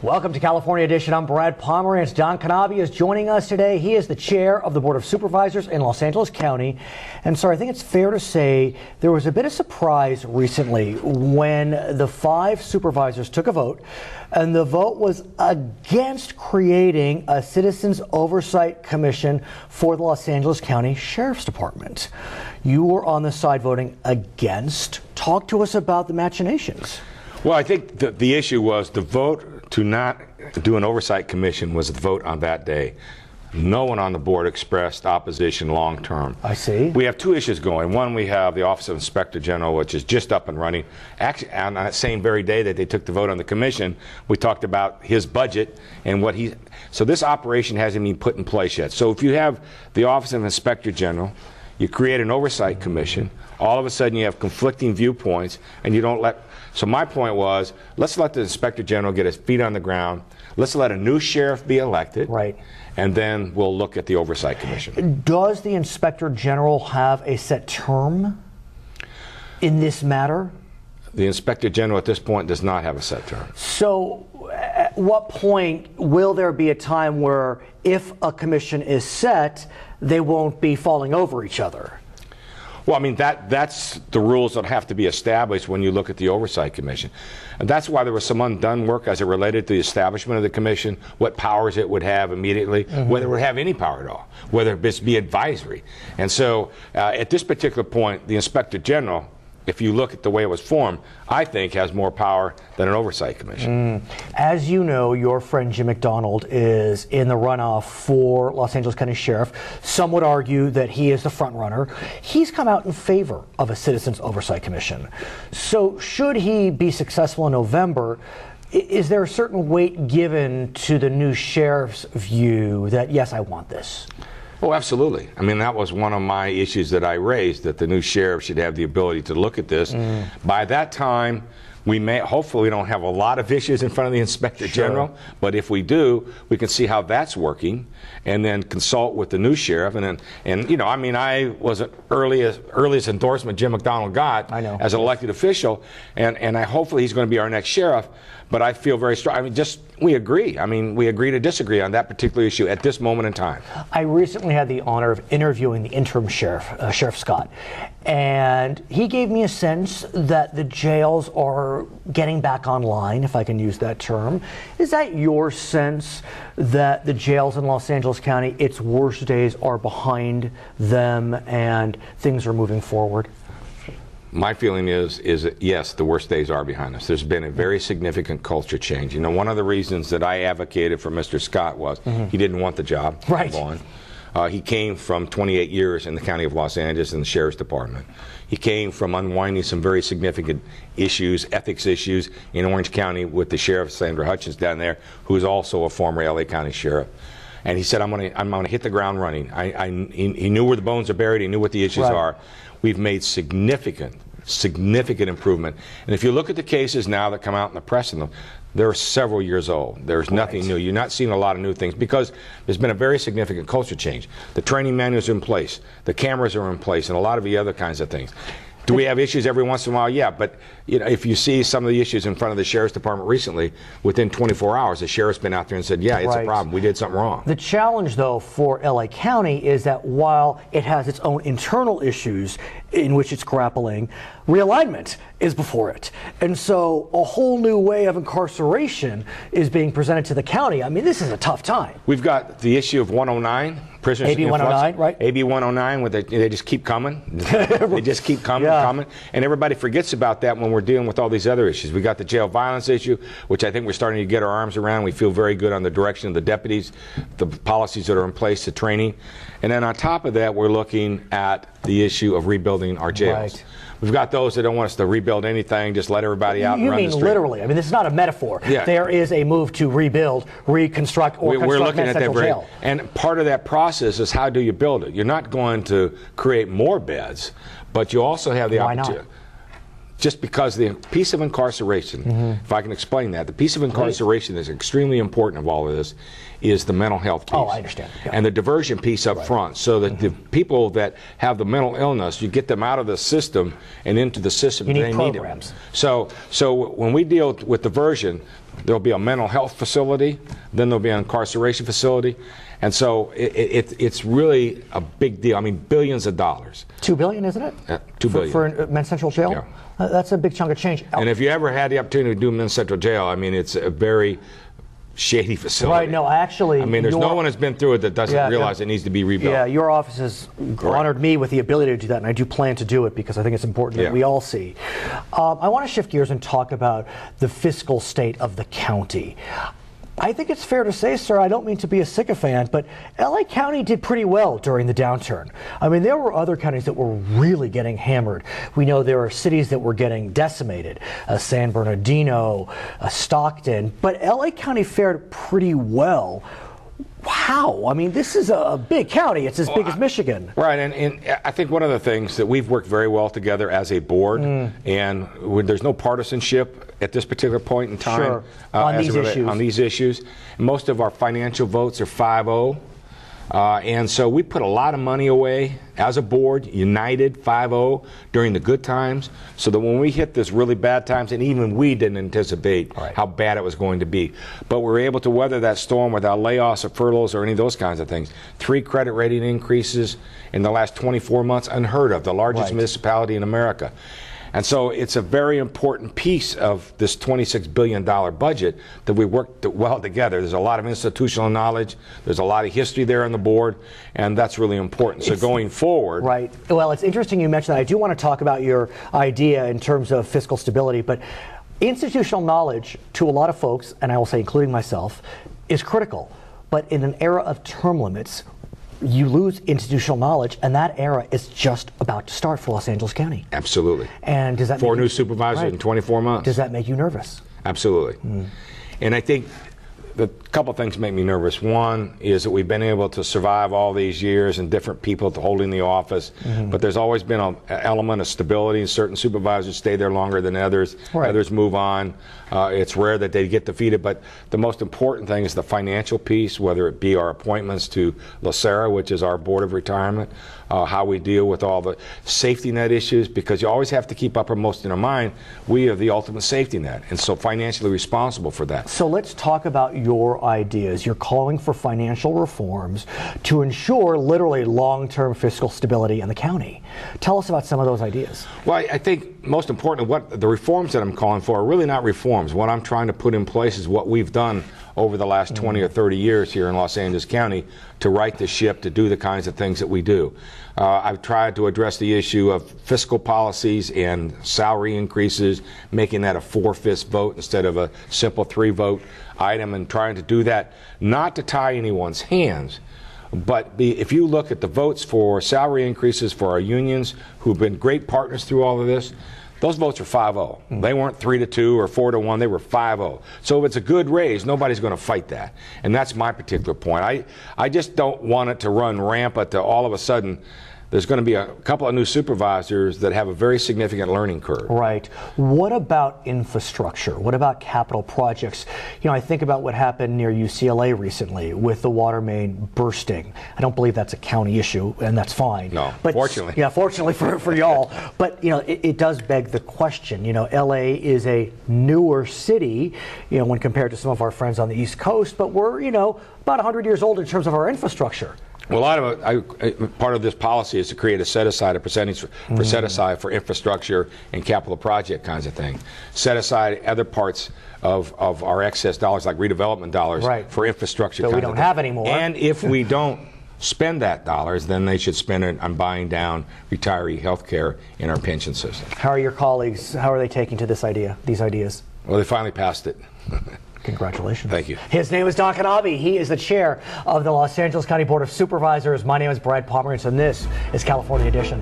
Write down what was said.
Welcome to California Edition. I'm Brad Pomerance. Don Knabe is joining us today. He is the chair of the Board of Supervisors in Los Angeles County. And sir, I think it's fair to say there was a bit of surprise recently when the 5 supervisors took a vote, and the vote was against creating a Citizens Oversight Commission for the Los Angeles County Sheriff's Department. You were on the side voting against. Talk to us about the machinations. Well, I think the issue was the vote to not do an oversight commission was the vote on that day. No one on the board expressed opposition long term. I see. We have 2 issues going. One, we have the Office of Inspector General, which is just up and running. Actually, on that same very day that they took the vote on the commission, we talked about his budget and what he. So this operation hasn't been put in place yet. So if you have the Office of Inspector General, you create an oversight commission, all of a sudden you have conflicting viewpoints, and you don't let. So my point was, let's let the Inspector General get his feet on the ground. Let's let a new sheriff be elected. Right. And then we'll look at the Oversight Commission. Does the Inspector General have a set term in this matter? The Inspector General at this point does not have a set term. So at what point will there be a time where if a commission is set, they won't be falling over each other? Well, I mean, that's the rules that have to be established when you look at the Oversight Commission. And that's why there was some undone work as it related to the establishment of the commission, what powers it would have immediately, whether it would have any power at all, whether it be advisory. And so at this particular point, the Inspector General, if you look at the way it was formed, I think has more power than an oversight commission. As you know, your friend Jim McDonald is in the runoff for Los Angeles County Sheriff. Some would argue that he is the front runner. He's come out in favor of a Citizens Oversight Commission. So should he be successful in November, is there a certain weight given to the new sheriff's view that, yes, I want this? Oh, absolutely. I mean, that was one of my issues that I raised, that the new sheriff should have the ability to look at this. By that time, hopefully we don't have a lot of issues in front of the Inspector General, but if we do, we can see how that's working and then consult with the new sheriff. And you know, I mean, I was an earliest endorsement Jim McDonald got as an elected official, and hopefully he's going to be our next sheriff. But I feel very strong. I mean, we agree. I mean, we agree to disagree on that particular issue at this moment in time. I recently had the honor of interviewing the interim sheriff, Sheriff Scott, and he gave me a sense that the jails are getting back online, if I can use that term. Is that your sense that the jails in Los Angeles County, its worst days are behind them and things are moving forward? My feeling is that, yes, the worst days are behind us. There's been a very significant culture change. You know, one of the reasons that I advocated for Mr. Scott was he didn't want the job. Right. He came from 28 years in the County of Los Angeles in the Sheriff's Department. He came from unwinding some very significant issues, ethics issues in Orange County with the Sheriff, Sandra Hutchins, down there, who is also a former LA County Sheriff. And he said, I'm gonna hit the ground running. He knew where the bones are buried. He knew what the issues are. We've made significant improvement. And if you look at the cases now that come out in the press, they're several years old. There's nothing new. You're not seeing a lot of new things because there's been a very significant culture change. The training manuals are in place. The cameras are in place, and a lot of the other kinds of things. Do we have issues every once in a while? Yeah, but you know, if you see some of the issues in front of the Sheriff's Department recently, within 24 hours, the sheriff's been out there and said, yeah, it's a problem. We did something wrong. The challenge, though, for LA County is that while it has its own internal issues in which it's grappling, realignment is before it. And so a whole new way of incarceration is being presented to the county. I mean, this is a tough time. We've got the issue of 109. Prisoners AB 109, right? AB 109, where they just keep coming. They just keep coming, coming. And everybody forgets about that when we're dealing with all these other issues. We got the jail violence issue, which I think we're starting to get our arms around. We feel very good on the direction of the deputies, the policies that are in place, the training. And then on top of that, we're looking at the issue of rebuilding our jails. Right. We've got those that don't want us to rebuild anything, just let everybody out and run the street. You mean literally. I mean, this is not a metaphor. Yeah. There is a move to rebuild, reconstruct, or construct we're looking at that jail. And part of that process is how do you build it? You're not going to create more beds, but you also have the opportunity. Just because the piece of incarceration, if I can explain that, the piece of incarceration that's extremely important of all of this is the mental health piece. Oh, I understand. Yeah. And the diversion piece up front, so that the people that have the mental illness, you get them out of the system and into the system you they need programs. So when we deal with diversion, there'll be a mental health facility, then there'll be an incarceration facility. And so it's really a big deal. I mean, billions of dollars. $2 billion, isn't it? $2 billion. For Men's Central Jail? Yeah. That's a big chunk of change. And if you ever had the opportunity to do Men's Central Jail, I mean, it's a very shady facility. Right, no, actually... I mean, there's no one that's been through it that doesn't realize it needs to be rebuilt. Yeah, your office has honored me with the ability to do that, and I do plan to do it because I think it's important that we all see. I want to shift gears and talk about the fiscal state of the county. I think it's fair to say, sir, I don't mean to be a sycophant, but LA County did pretty well during the downturn. I mean, there were other counties that were really getting hammered. We know there are cities that were getting decimated, San Bernardino, Stockton, but LA County fared pretty well. How? I mean, this is a big county. It's as big as Michigan. Right, and I think one of the things that we've worked very well together as a board, and there's no partisanship at this particular point in time on these issues. Most of our financial votes are 5-0. And so we put a lot of money away as a board, united 5-0 during the good times, so that when we hit this really bad times, and even we didn't anticipate how bad it was going to be, but we were able to weather that storm without layoffs or furloughs or any of those kinds of things. 3 credit rating increases in the last 24 months, unheard of, the largest municipality in America. And so it's a very important piece of this $26 billion budget that we worked well together. There's a lot of institutional knowledge. There's a lot of history there on the board, and that's really important. So going forward. Right. Well, it's interesting you mentioned that. I do want to talk about your idea in terms of fiscal stability, but institutional knowledge to a lot of folks, and I will say including myself, is critical. But in an era of term limits, you lose institutional knowledge, and that era is just about to start for Los Angeles County. Absolutely. And does that 4 new supervisors in 24 months. Does that make you nervous? Absolutely. And I think a couple of things make me nervous. One is that we've been able to survive all these years and different people holding the office, but there's always been an element of stability. Certain supervisors stay there longer than others. Others move on. It's rare that they get defeated, but the most important thing is the financial piece, whether it be our appointments to LaSera, which is our Board of Retirement, how we deal with all the safety net issues, because you always have to keep uppermost in our mind, we are the ultimate safety net, and so financially responsible for that. So let's talk about your ideas. You're calling for financial reforms to ensure literally long-term fiscal stability in the county. Tell us about some of those ideas. Well, I think most importantly, what the reforms that I'm calling for are really not reforms. What I'm trying to put in place is what we've done over the last 20 or 30 years here in Los Angeles County to right the ship, to do the kinds of things that we do. I've tried to address the issue of fiscal policies and salary increases, making that a 4/5 vote instead of a simple 3-vote item, and trying to do that not to tie anyone's hands, but if you look at the votes for salary increases for our unions, who've been great partners through all of this, those votes are 5-0. They weren't 3-2 or 4-1. They were 5-0. So if it's a good raise, nobody's going to fight that. And that's my particular point. I just don't want it to run rampant to all of a sudden there's going to be a couple of new supervisors that have a very significant learning curve. Right. What about infrastructure? What about capital projects? You know, I think about what happened near UCLA recently with the water main bursting. I don't believe that's a county issue, and that's fine. No, but fortunately. Yeah, fortunately for y'all. But, you know, it does beg the question. You know, LA is a newer city, you know, when compared to some of our friends on the East Coast, but we're, you know, about 100 years old in terms of our infrastructure. Well, a lot of it, part of this policy is to create a set-aside, a percentage for set-aside for infrastructure and capital project kinds of things. Set aside other parts of our excess dollars, like redevelopment dollars, for infrastructure. So we don't have anymore. And if we don't spend that dollars, then they should spend it on buying down retiree health care in our pension system. How are your colleagues, how are they taking to these ideas? Well, they finally passed it. Congratulations. Thank you. His name is Don Knabe. He is the chair of the Los Angeles County Board of Supervisors. My name is Brad Pomerance, and this is California Edition.